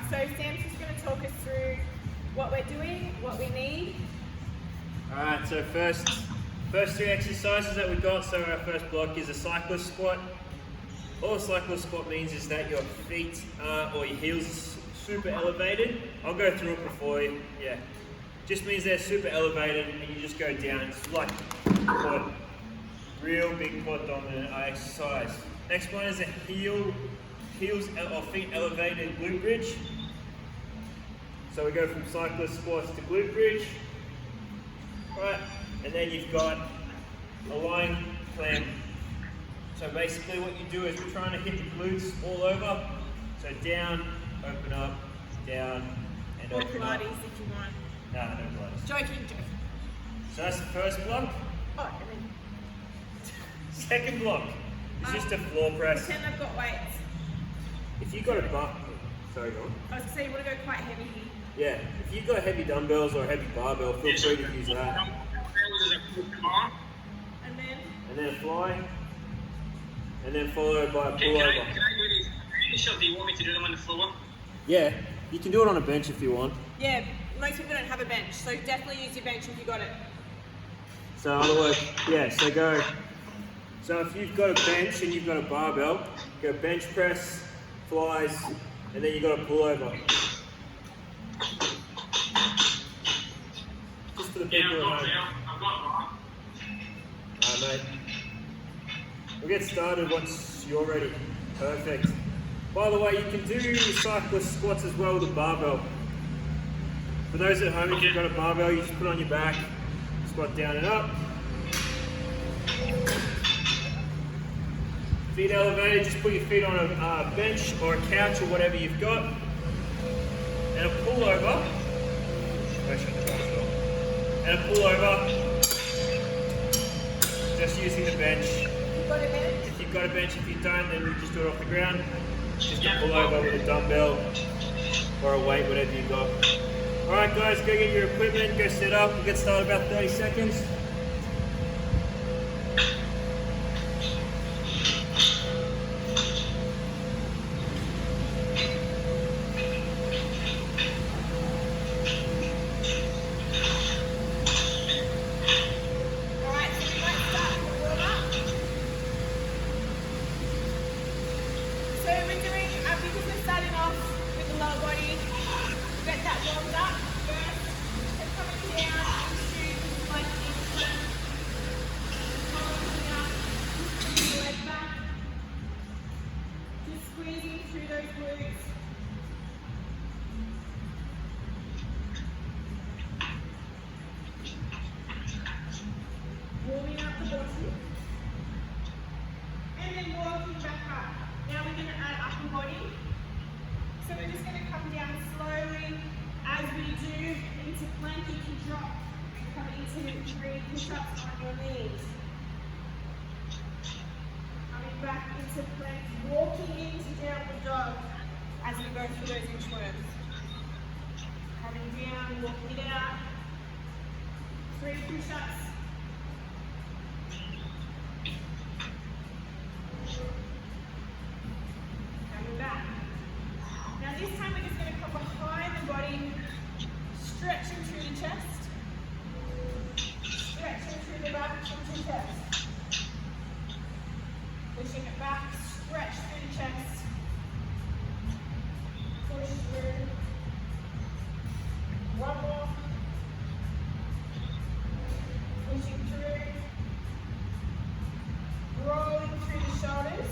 So Sam's just going to talk us through what we're doing, what we need. Alright, so first three exercises that we got. So our first block is a cyclist squat. All a cyclist squat means is that your feet or your heels are super elevated. I'll go through it before you, yeah. Just means they're super elevated and you just go down. It's like quad, real big quad dominant exercise. Next one is a heels or feet elevated glute bridge. So we go from cyclist squats to glute bridge. Right, and then you've got a lying plank. So basically what you do is we're trying to hit the glutes all over. So down, open up, down, and Or open Pilates up. if you want. No, no Pilates. Joking. So that's the first block. Oh, and then Second block is just a floor press. pretend I've got weights. If you've got a butt, sorry, go on. I was going to say you want to go quite heavy here. Yeah, if you've got heavy dumbbells or a heavy barbell, feel free to use that. And then a fly, and then followed by a Okay, pullover. can I do these initial? Do you want me to do them on the floor? Yeah, you can do it on a bench if you want. Yeah, most people don't have a bench, so definitely use your bench if you got it. So otherwise, yeah, so go. So if you've got a bench and you've got a barbell, go bench press, flies, and then you've got a pullover. Just for the people at home. I've got Alright, mate. We'll get started once you're ready. Perfect. By the way, you can do cyclist squats as well with a barbell. For those at home, if you've got a barbell, you just put it on your back, squat down and up. Feet elevated, just put your feet on a bench or a couch or whatever you've got. And a pullover. And a pullover. Just using the bench. You got a bench? If you've got a bench, if you don't, then we just do it off the ground. Just a pullover with a dumbbell or a weight, whatever you've got. Alright guys, go get your equipment, go set up. We'll get started about 30 seconds. Alright, so we might start to warm up. So we're doing, because we're starting off with the lower body, get that warmed up first. And coming down into like this. Coming up, pushing your leg back. Just squeezing through those glutes. Warming up the bottom. And then walking back up. Now we're going to add upper body. So we're just going to come down slowly as we do into plank. You can drop, come into 3 push-ups on your knees. Coming back into plank, walking into downward dog as we go through those inchworms. Coming down, walking it out. 3 push-ups. Coming back. Now this time we're just going to come behind the body, stretching through the chest, stretching through the back into the chest, pushing it back, stretch through the chest, push through. One more, pushing through, rolling through the shoulders,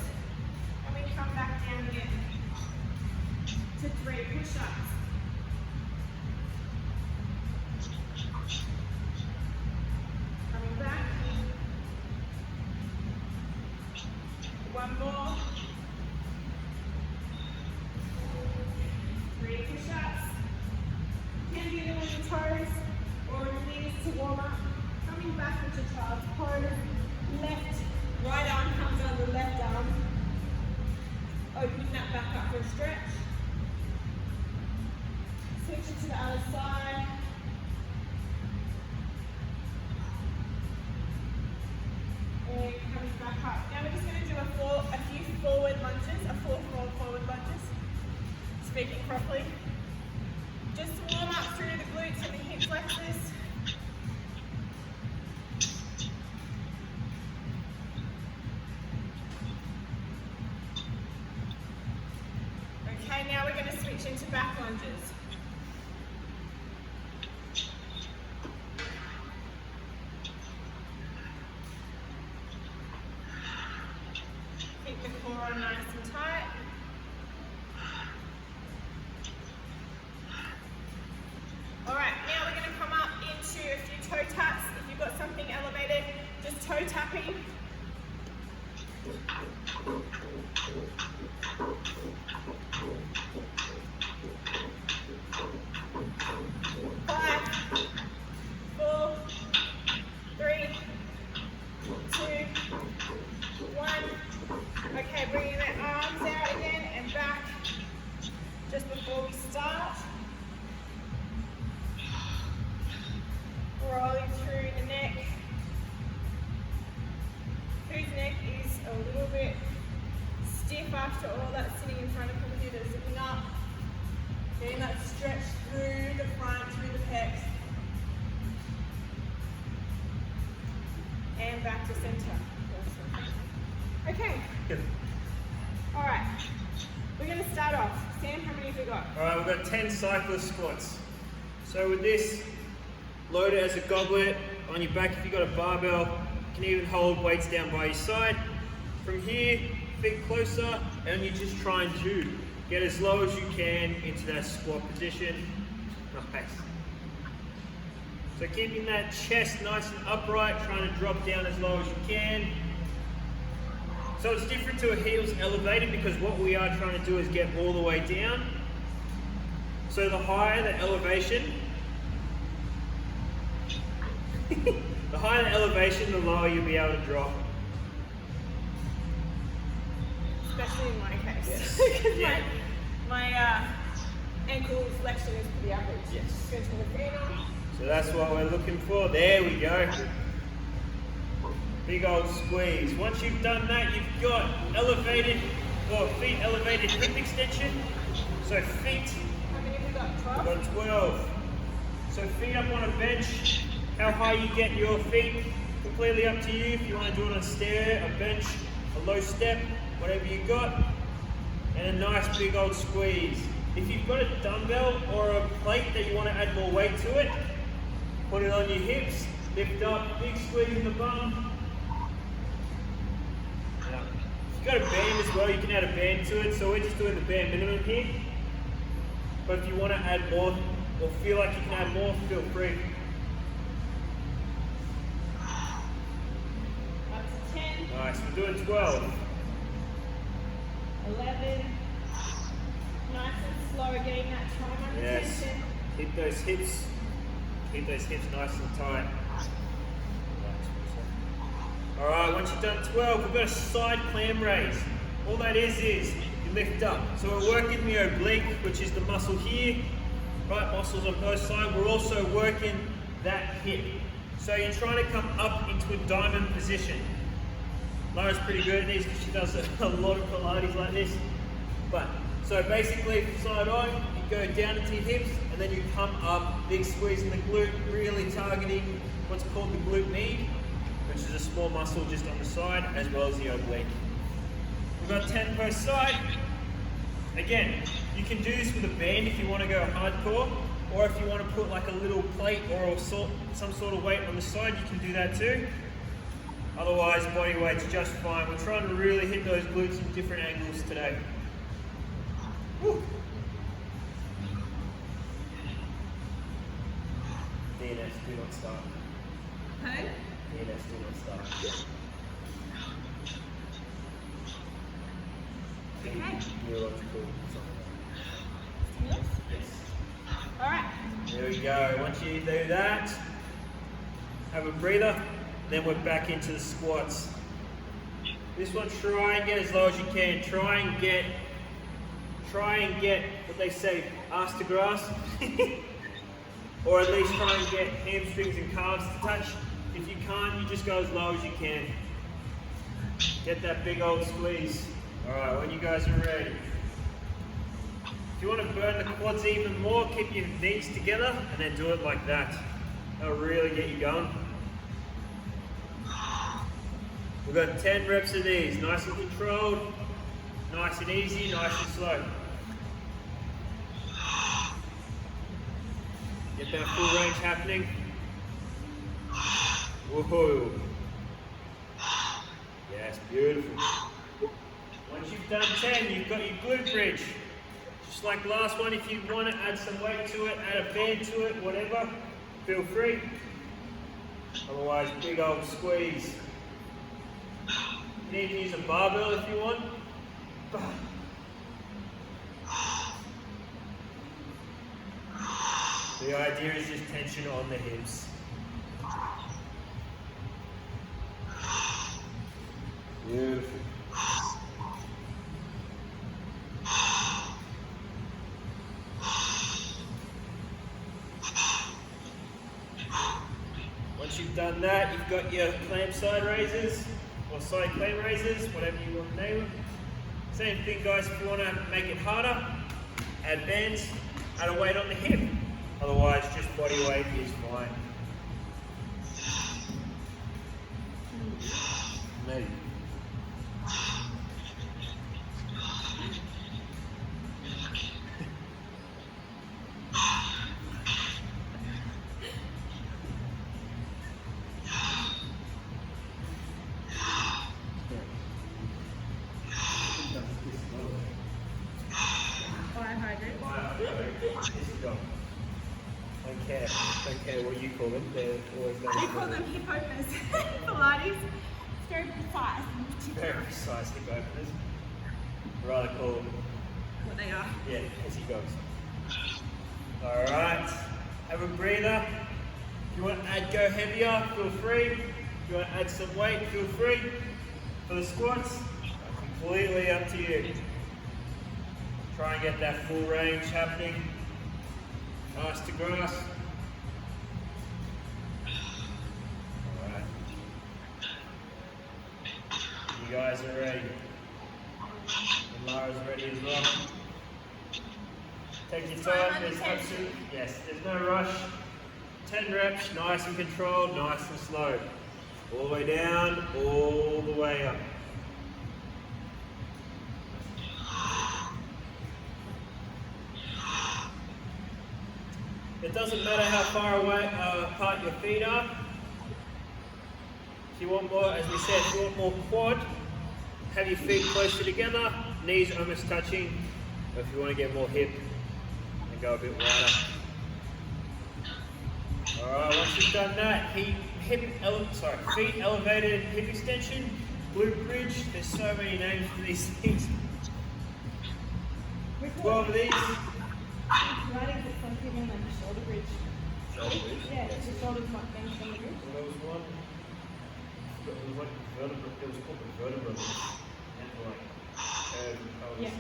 and we come back down again to 3 push-ups. Coming back. One more. 3 push-ups. You can do them with your toes or your knees to warm up. Coming back into child's pose. Left, right arm comes on the left arm. Opening that back up for a stretch. Switch it to the other side. And coming back up. Now we're just going to do a few forward lunges, 4 forward lunges. Speaking properly. Just to warm up through the glutes and the hip flexors. Okay, now we're going to switch into back lunges. Keep the core on nice and tight. Alright, now we're going to come up into a few toe taps. If you've got something elevated, just toe tapping. 5, 4, 3, 2, 1. Okay, bringing the arms out again and back just before we start. Rolling through the neck. Whose neck is a little bit stiff after all that sitting in front of computer, zipping up, getting that stretch through the front, through the pecs, and back to center. Okay. Good. All right. We're going to start off. Sam, how many have we got? All right, we've got 10 cyclist squats. So with this, load it as a goblet on your back. If you've got a barbell, you can even hold weights down by your side. From here, feet closer, and you're just trying to get as low as you can into that squat position. Nice. So keeping that chest nice and upright, trying to drop down as low as you can. So it's different to a heels elevated because what we are trying to do is get all the way down. So the higher the elevation, the higher the elevation, the lower you'll be able to drop. Especially in my case. Yes. Because Yeah. my ankle flexion is pretty average. Yes. Go to the feet. So that's what we're looking for. There we go. Big old squeeze. Once you've done that, you've got elevated, or feet elevated hip extension. So feet, How many have we got? 12? we've got 12. So feet up on a bench. How high you get your feet, completely up to you. If you want to do it on a stair, a bench, a low step, whatever you got. And a nice big old squeeze. If you've got a dumbbell or a plate that you want to add more weight to it, put it on your hips, lift up, big squeeze in the bum. Now, if you've got a band as well, you can add a band to it. So we're just doing the bare minimum here. But if you want to add more, or feel like you can add more, feel free. Up to 10, Nice, we're doing 12. 11. Nice and slow, getting that triangle Yes. tension. Keep those hips nice and tight. All right, once you've done 12, we've got a side clam raise. All that is you lift up. So we're working the oblique, which is the muscle here, right? Muscles on both sides. We're also working that hip. So you're trying to come up into a diamond position. Laura's pretty good at these because she does a lot of Pilates like this. But so basically, side on, you go down into your hips, and then you come up, big squeeze in the glute, really targeting what's called the glute med, which is a small muscle just on the side, as well as the oblique. We've got 10 per side. Again, you can do this with a band if you want to go hardcore, or if you want to put like a little plate or some sort of weight on the side, you can do that too. Otherwise, body weight's just fine. We're trying to really hit those glutes in different angles today. Woo. DNS, do not start. Okay. DNS, do not start. Okay. Neurological something. Yes. Yes. All right. There we go. Once you do that, have a breather, then we're back into the squats. This one, try and get as low as you can. Try and get what they say, ass to grass. Or at least try and get hamstrings and calves to touch. If you can't, you just go as low as you can. Get that big old squeeze. All right, when you guys are ready. If you want to burn the quads even more, keep your knees together and then do it like that. That'll really get you going. We've got 10 reps of these, nice and controlled, nice and easy, nice and slow. Get that full range happening. Woohoo! Yes, beautiful. Once you've done 10, you've got your glute bridge. Just like the last one, if you want to add some weight to it, add a band to it, whatever, feel free. Otherwise, big old squeeze. You need to use a barbell if you want. The idea is just tension on the hips. Beautiful. Once you've done that, you've got your clamp side raises, or side clamp raises, whatever you want to name them. Same thing guys, if you want to make it harder, add bands, add a weight on the hip. Otherwise, just body weight is fine. Maybe. Don't care what you call them, they're always going to We call them hip openers. Pilates. It's very precise. very precise hip openers. Rather call them What they are. yeah, hissy goes. Alright, have a breather. If you want to go heavier, feel free. If you want to add some weight, feel free. For the squats, completely up to you. Try and get that full range happening. Nice to grass. Alright. You guys are ready. And Lara's ready as well. Take your time, there's absolutely, yes, there's no rush. 10 reps, nice and controlled, nice and slow. All the way down, all the way up. It doesn't matter how far away apart your feet are. If you want more, as we said, if you want more quad, have your feet closer together, knees almost touching. Or if you want to get more hip, and go a bit wider. Alright, once you've done that, feet elevated hip extension, glute bridge. There's so many names for these things. 12 of these. Pilates is something like a shoulder bridge. Shoulder bridge? Yeah, it's your shoulders might bend from the bridge. Well, there was one. It was like vertebra. It was called the vertebra. And like Yeah.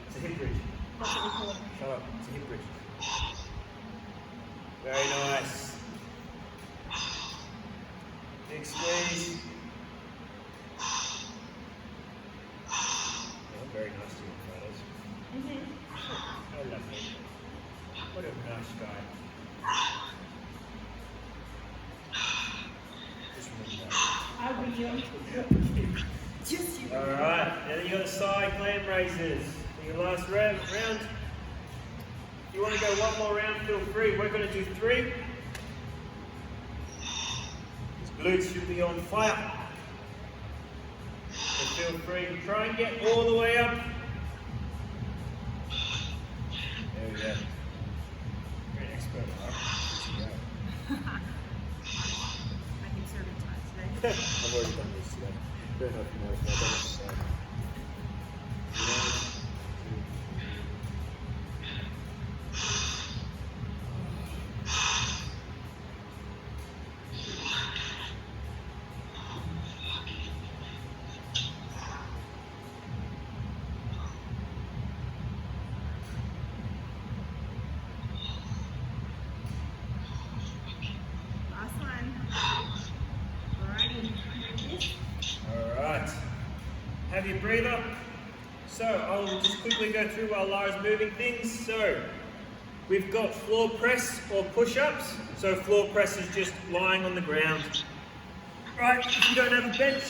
It's a hip bridge. That's what we call it. Shut up. It's a hip bridge. Very nice. Big squeeze. Yeah, very nice to you, fellas. I love you. What a nice guy. Just remember that. I will. Just you. Alright, and then you got the side clamp raises. For your last round. If you want to go one more round, feel free. We're going to do 3. His glutes should be on fire. So feel free to try and get all the way up. There we go. You're an expert, Mark. I think serving time today. I've already done this today. Don't know if you know if I've done this today. Last one. Alrighty. Alright. Have your breather. So I'll just quickly go through while Lara's moving things. So we've got floor press or push-ups. So floor press is just lying on the ground. Right, if you don't have a bench,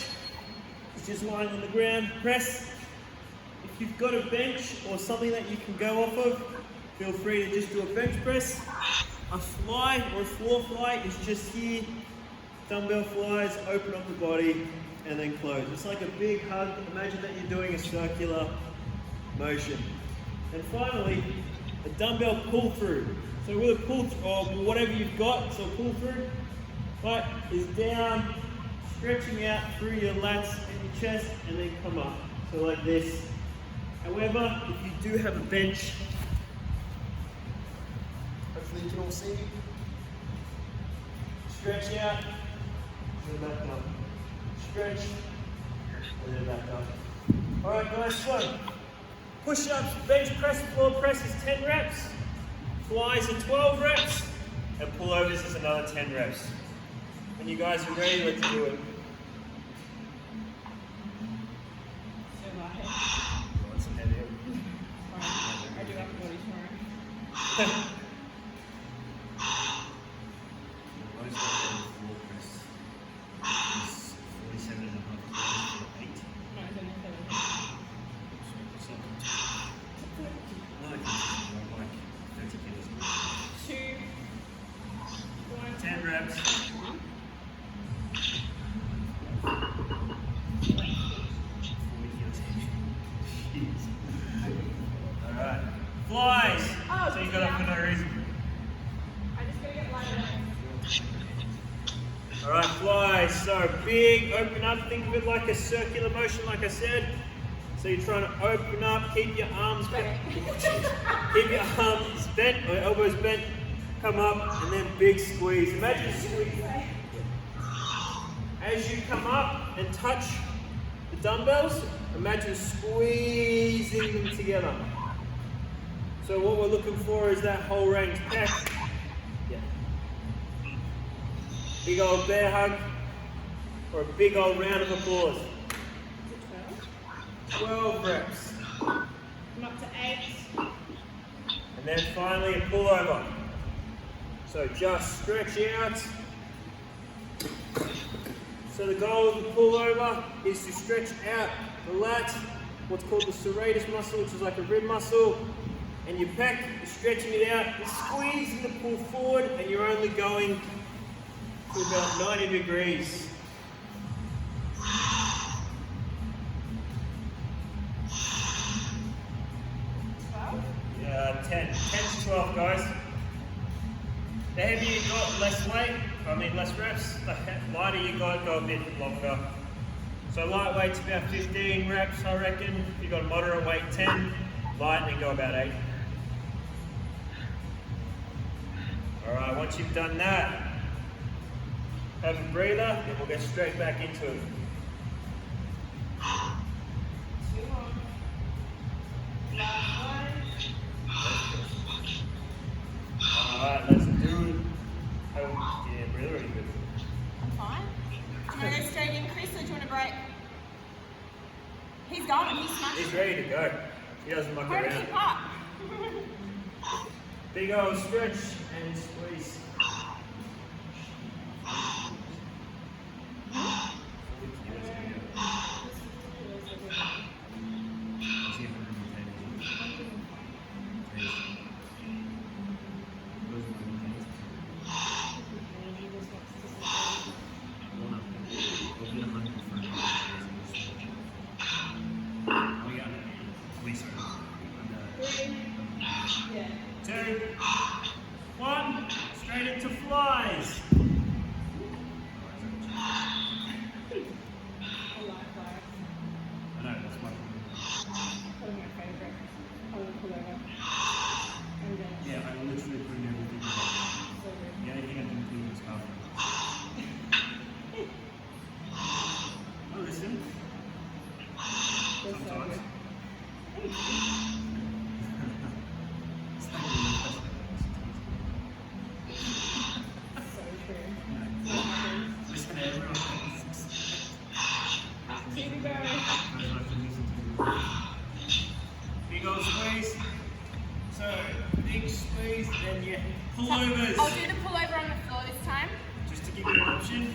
it's just lying on the ground, press. If you've got a bench or something that you can go off of, feel free to just do a bench press. A fly or a floor fly is just here. Dumbbell flies, open up the body and then close. It's like a big hug. Imagine that you're doing a circular motion. And finally, a dumbbell pull through. So with a pull through, or whatever you've got, so pull through, right, is down, stretching out through your lats and your chest and then come up. So like this. However, if you do have a bench, hopefully you can all see me. Stretch out, and then back up. Stretch, and then back up. Alright guys, so push-ups, bench press, floor press is 10 reps, flies are 12 reps, and pullovers is another 10 reps. When you guys are ready, let's do it. I do upper body tomorrow. Flies. Oh, So you got up for no reason. I just gotta get lighter. Alright, flies. So big, open up. Think of it like a circular motion, like I said. So you're trying to open up, keep your arms bent. Keep your arms bent, or elbows bent. Come up, and then big squeeze. Imagine squeeze. As you come up and touch the dumbbells, imagine squeezing them together. So what we're looking for is that whole range. Pec. Yeah. Big old bear hug, or a big old round of applause. Is it 12? 12 reps. I'm up to 8. And then finally a pullover. So just stretch out. So the goal of the pullover is to stretch out the lat, what's called the serratus muscle, which is like a rib muscle. And your pec, you're stretching it out, you're squeezing the pull forward, and you're only going to about 90 degrees. Yeah, 10 to 12 guys. The heavier you got, less reps. The lighter you got, go a bit longer. So lightweight's about 15 reps, I reckon. If you've got a moderate weight, 10. Light, and go about 8. Alright, once you've done that, have a breather, then we'll get straight back into it. Too long. Last one. Alright, let's do it. Oh, yeah, breather, really good. I'm fine. Do you want to go straight in, Chris, or do you want to break? He's going, he's smashing. He's ready to go. He doesn't muck Hard to around. keep up. Big old stretch and squeeze. Yeah. 2, 1, straight into flies. I like that. I know, that's my Probably my favourite. I will pull over. And then Yeah, I literally put everything in. so good. The only thing I didn't do was cover. Oh, listen. They're so Sometimes. good. So true. Listen to everyone. Here we go. big squeeze, and yeah, pullovers. I'll do the pullover on the floor this time. Just to give you an option.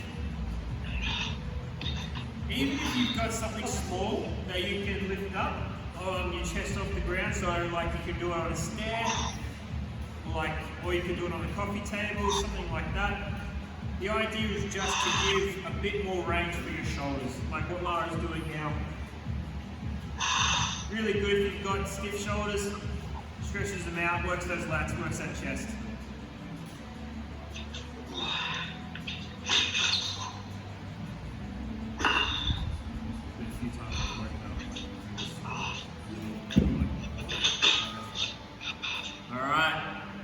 Even if you've got something small that you can lift up on your chest off the ground, so like you can do it on a stand, or you can do it on a coffee table, something like that. The idea is just to give a bit more range for your shoulders, like what Lara's doing now. Really good if you've got stiff shoulders, stretches them out, works those lats, works that chest. Alright,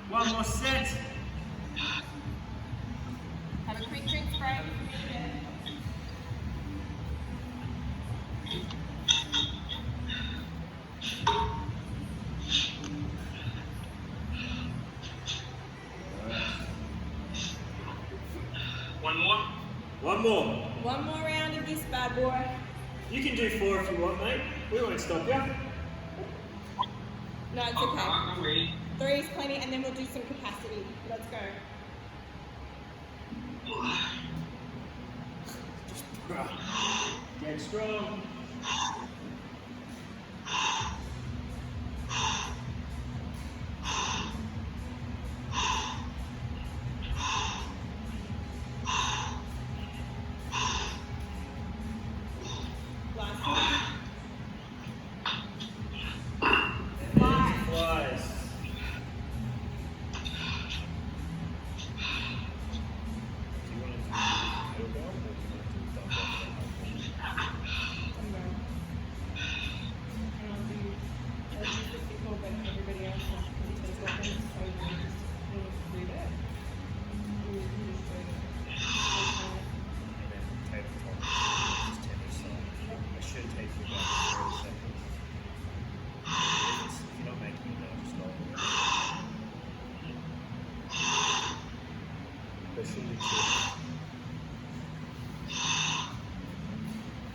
one more set. Have a quick drink break. One more. One more. One more round of this bad boy. You can do 4 if you want, mate. We won't stop you. No, it's Oh, okay. I'm ready. 3 is plenty, and then we'll do some capacity. Let's go. Get strong. Last one. Flies.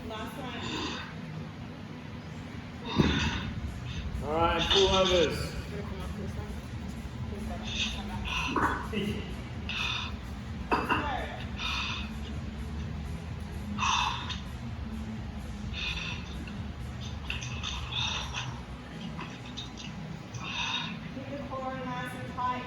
Last one. Alright, pullovers. Keep the core nice and tight.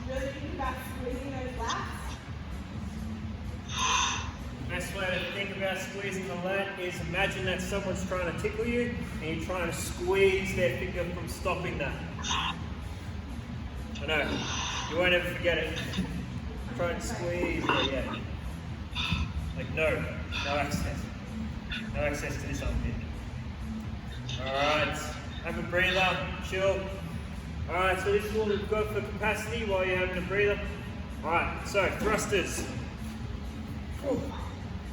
Really think about squeezing those lats. Best way to think about squeezing the lat is imagine that someone's trying to tickle you and you're trying to squeeze their finger from stopping that. I know, you won't ever forget it. Try and squeeze, but yeah. Like no access. No access to this armpit. Alright, have a breather, chill. Alright, so this is what we've got for capacity while you're having a breather. Alright, so thrusters.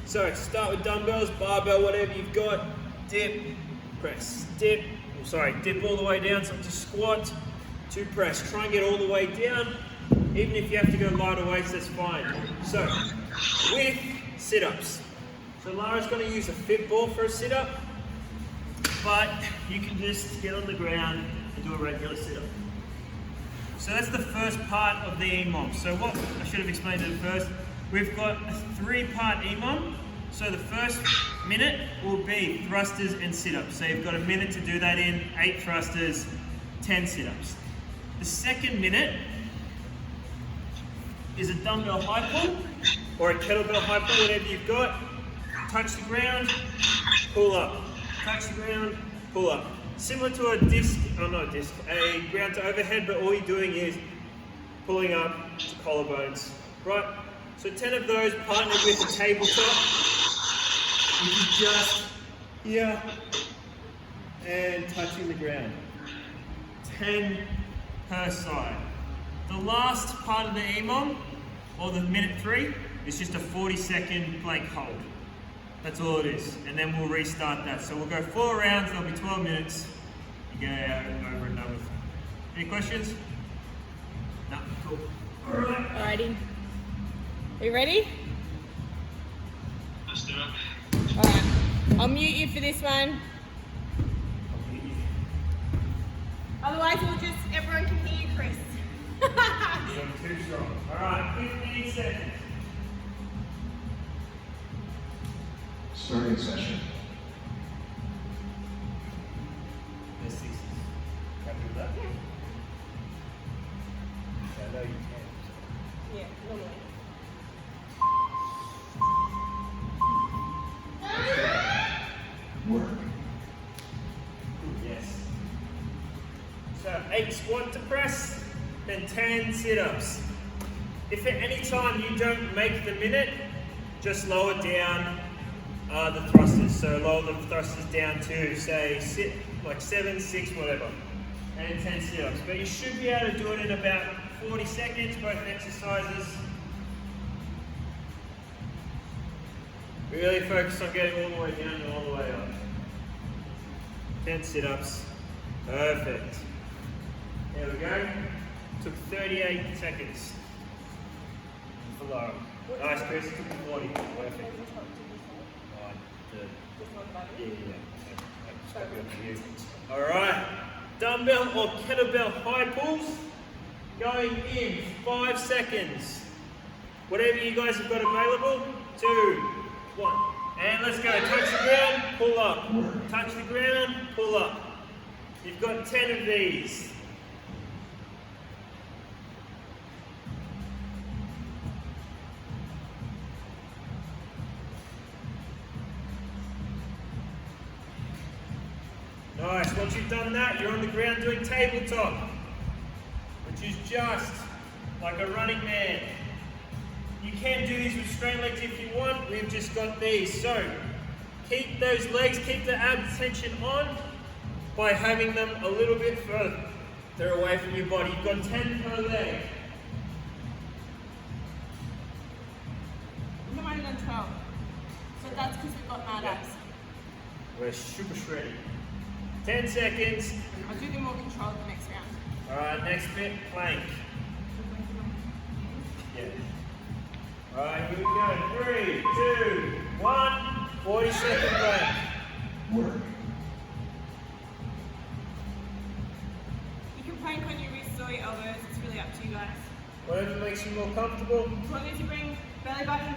So start with dumbbells, barbell, whatever you've got. Dip, press, dip. Oh, sorry, dip all the way down, so to squat, to press. Try and get all the way down. Even if you have to go lighter weights, that's fine. So, with sit-ups. So Lara's going to use a fit ball for a sit-up, but you can just get on the ground and do a regular sit-up. So that's the first part of the EMOM. So what, I should have explained it first. We've got a 3-part EMOM. So the first minute will be thrusters and sit-ups. So you've got a minute to do that in, 8 thrusters, 10 sit-ups. The second minute is a dumbbell high pull or a kettlebell high pull, whatever you've got. Touch the ground, pull up. Touch the ground, pull up. Similar to a disc, not a disc, a ground to overhead, but all you're doing is pulling up to collarbones, right? So 10 of those partnered with a tabletop, which is just here and touching the ground. 10 per side. The last part of the EMOM, or the minute 3, is just a 40-second plank hold. That's all it is, and then we'll restart that. So we'll go 4 rounds, there'll be 12 minutes, and get it out and over and done with. Any questions? No, cool. All right. Alrighty. Are you ready? Let's do it. Alright. I'll mute you for this one. Otherwise everyone can hear you, Chris. Too strong. Alright, 15 seconds. Starting session. There's 60s. Happy with that? I know you can. Yeah, normally. Work. Yes. So 8 squat to press, then 10 sit-ups. If at any time you don't make the minute, just lower down the thrusters. So lower the thrusters down to say 7, 6, whatever, and 10 sit-ups. But you should be able to do it in about 40 seconds, both exercises. Really focus on getting all the way down and all the way up. 10 sit-ups. Perfect. There we go. Took 38 seconds. Below. Nice, Chris. Took 40. Perfect. All right. Dumbbell or kettlebell high pulls. Going in 5 seconds. Whatever you guys have got available. 2, 1. And let's go. Touch the ground, pull up. Touch the ground, pull up. You've got 10 of these. Nice. Once you've done that, you're on the ground doing tabletop, which is just like a running man. You can do these with straight legs if you want. We've just got these. So keep those legs, keep the abs tension on by having them a little bit further away from your body. You've got 10 per leg. We've only done 12. So that's because we've got mad abs. We're super shredded. 10 seconds. I'll do the more controlled the next round. Alright, next bit, plank. Yeah. Alright, here we go. 3, 2, 1. 40-second plank. Work. You can plank on your wrists or your elbows. It's really up to you guys. Whatever makes you more comfortable. As long as you bring belly button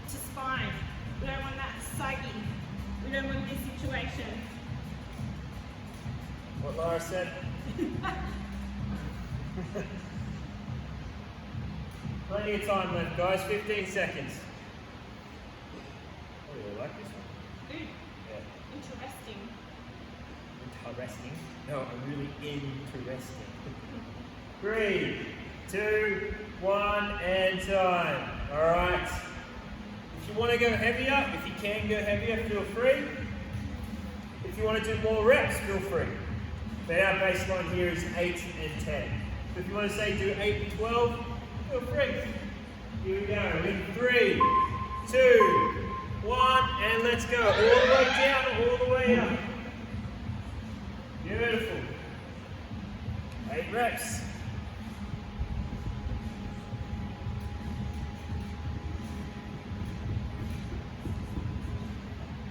to spine. We don't want that saggy. We don't want this situation. What Laura said. Plenty of time left, guys. 15 seconds. I really like this one. Good. Yeah. Interesting. Interesting? No, I'm really interesting. 3, 2, 1, and time. Alright. If you want to go heavier, if you can go heavier, feel free. If you want to do more reps, feel free. But our baseline here is 8 and 10. So if you want to say do 8 and 12, feel free. Here we go. In 3, 2, 1, and let's go. All the way down, all the way up. Beautiful. 8 reps.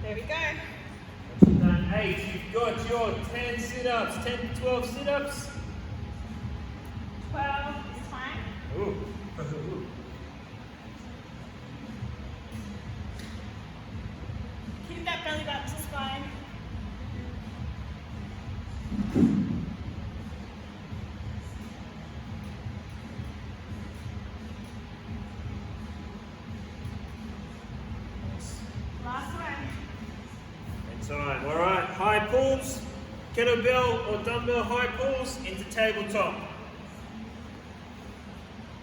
There we go. Once you've done 8, you've got your 10 sit-ups, 10 to 12 sit-ups. 12 is fine. Ooh. Keep that belly button to spine. Last one. And time. Alright, high pulls, kettlebell or dumbbell high pulls into tabletop.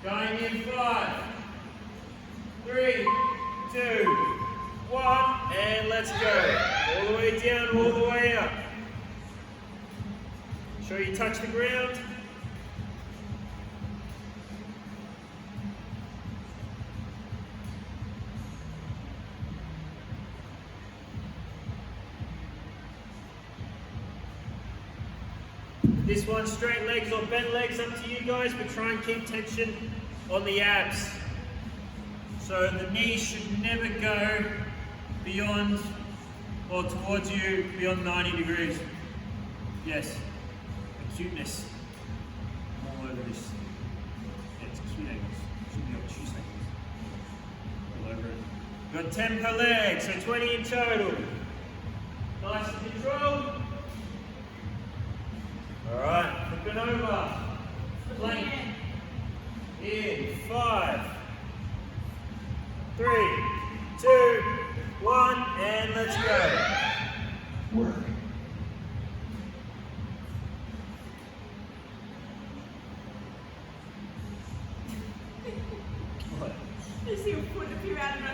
Going in 5, 3, 2, 1, and let's go. All the way down, all the way up. Sure you touch the ground. This one, straight legs or bent legs, up to you guys, but try and keep tension on the abs. So the knee should never go beyond or towards you beyond 90 degrees. Yes, acuteness all over this. Yeah, it's acute angles. Should be obtuse angles. All over it. We've got 10 per leg, so 20 in total. Nice and controlled. Alright, flipping over. Plank. In 5, 3, 2, 1, and let's go. Work. What? You see a foot appear out of my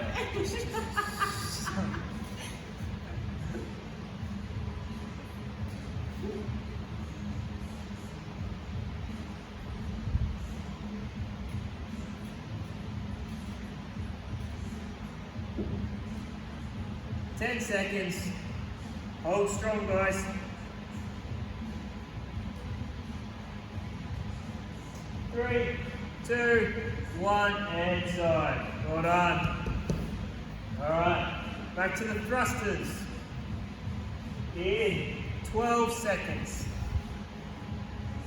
10 seconds. Hold strong, guys. 3, 2, 1, and side. Well done. Alright, back to the thrusters. In 12 seconds.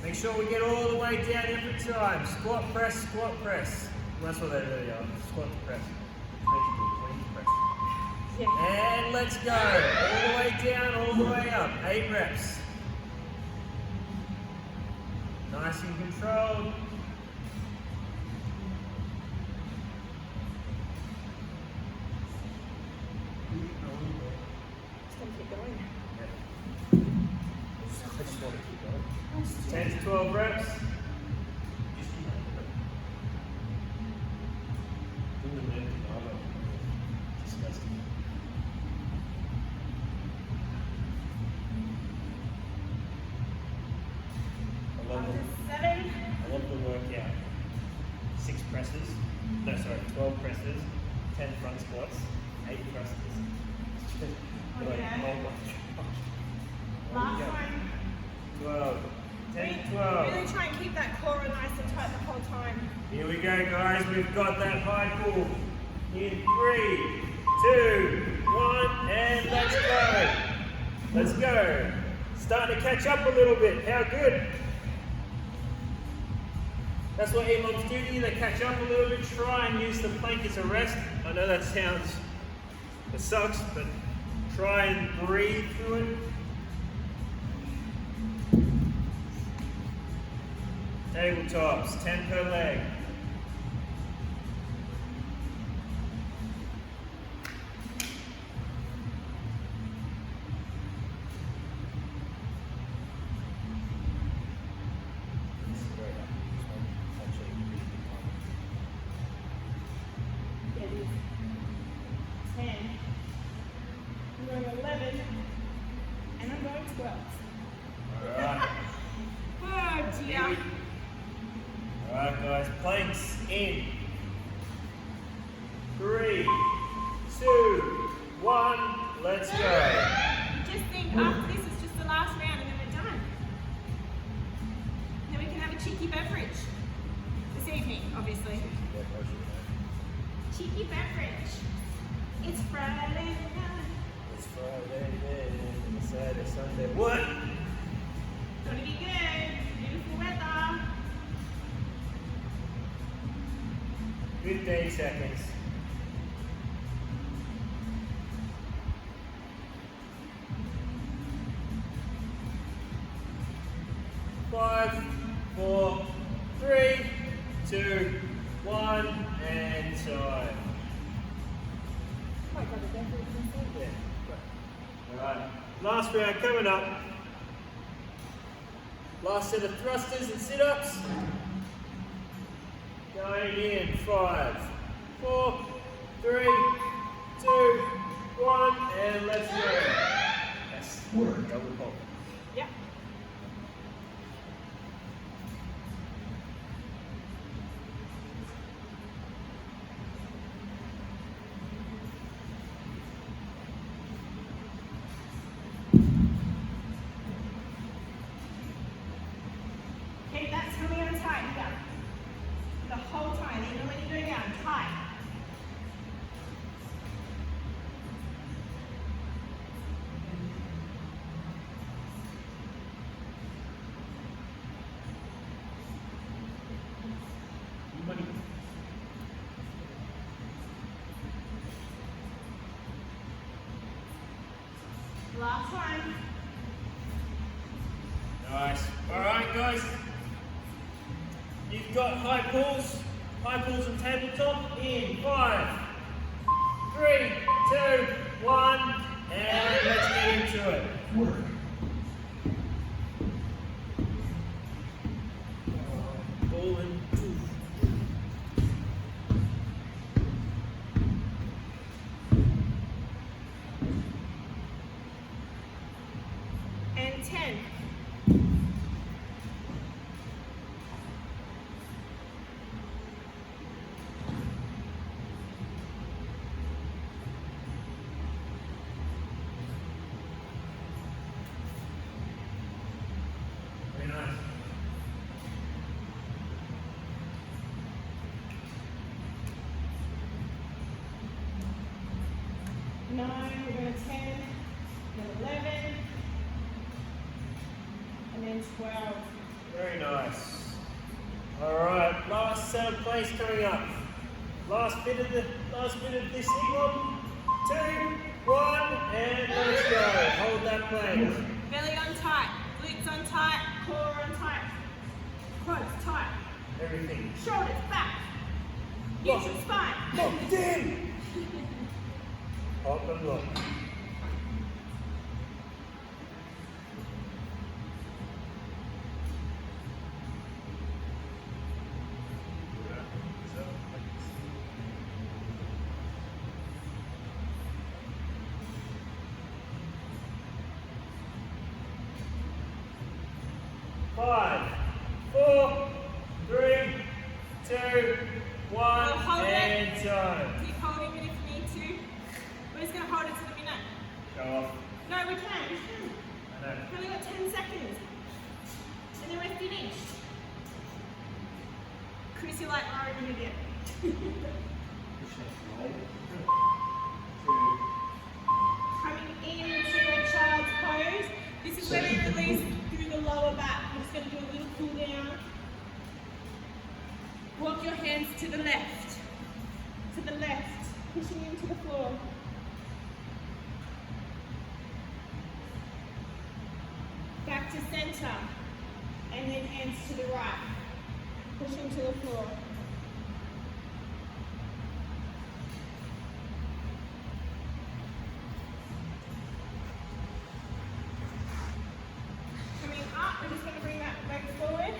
Make sure we get all the way down every time. Squat, press, squat, press. Well, that's what they really are. Squat to press. Make it good. Clean to press. And let's go. All the way down, all the way up. 8 reps. Nice and controlled. keep going. I just want to keep going. 10 to 12 reps. Disgusting. I love the workout. 6 presses. No, sorry, 12 presses. 10 front squats. 8 thrusters. Like, Okay. oh my gosh. Last one. 12. 10 to 12. Really try and keep that core nice and tight the whole time. Here we go, guys. We've got that high pull. In 3, 2, 1, and let's go. Let's go. Starting to catch up a little bit. How good? That's what EMOMs do to you. They catch up a little bit. Try and use the plank as a rest. I know that sounds, it sucks, but try and breathe through it. Tabletops, 10 per leg. It is 10. I'm going 11. And I'm going 12. Alright. Oh dear. Alright guys, planks in 3, 2, 1, let's go. Just think after this is just the last round and then we're done. Then we can have a cheeky beverage. This evening, obviously. Cheeky beverage. It's Friday night. It's Friday, then Saturday, Sunday. What? Gonna be good. Beautiful weather. 15 seconds. Five, 4, 3, 2, 1, and time. Oh my god, the beverage is so good. Alright, last round coming up. Last set of thrusters and sit-ups. Going in 5, 4, 3, 2, 1, and let's go. Yes. Work. Double pump. Yeah. Keep that swimming on tight here. The whole time, even when you go down, tight. Last one. Nice. Alright guys. You've got high pulls and tabletop in 5, 3, 2, 1, and let's get into it. Work. Ball in. And 10. Very nice. Nine, we're going to 10, then 11, and then 12. Very nice. Alright, last place coming up. Last bit of this EWOD. 2, 1, and let's go. Hold that plank. Belly on tight, glutes on tight, core on tight, quads tight, Everything. shoulders back, neutral spine. Locked in. Hop and lock. Five, 4, 3, 2, 1, hold it. and time. Keep holding it if you need to. We're just going to hold it to the minute. Go off. No, we can. I know. We've only got 10 seconds. And then we're finished. Chris, you're like, oh, an idiot. Coming into a child's pose. This is where we release through the lower back. We're just going to do a little cool down. Walk your hands to the left. To the left. Pushing into the floor. Back to center. And then hands to the right. Pushing to the floor. Coming up, we're just going to bring that leg forward.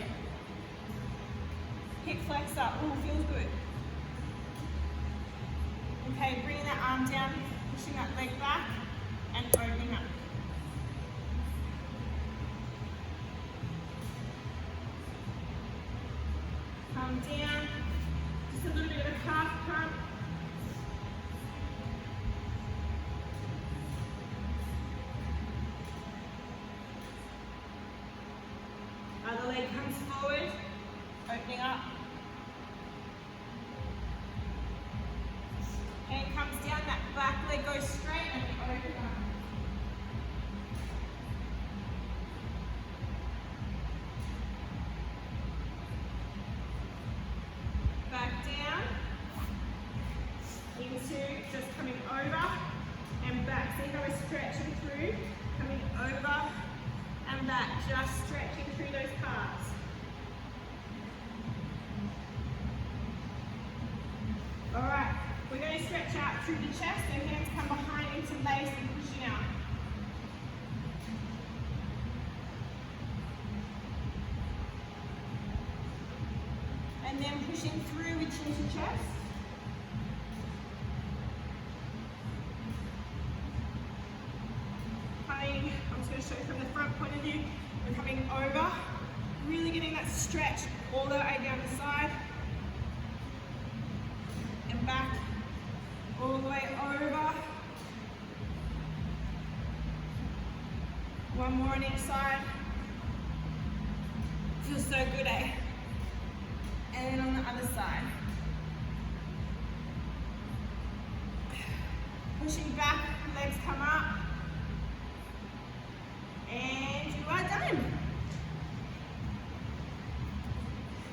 Hip flex up. Ooh, feels good. Okay, bring that arm down, pushing that leg back, and opening up. Come down. Just a little bit of a calf pump. Other leg comes forward, opening up. Hand comes down, that back leg goes straight and we open up. Back down. Into just coming over and back. See how we're stretching through? Coming over and back, just stretching through those calves. Alright, we're going to stretch out through the chest, so hands come behind into lace and pushing out. And then pushing through with chin to chest. Coming, I'm just going to show you from the front point of view. We're coming over, really getting that stretch all the way down the side. And back, all the way over. One more on each side. Feels so good, eh? And then on the other side. Pushing back, legs come up.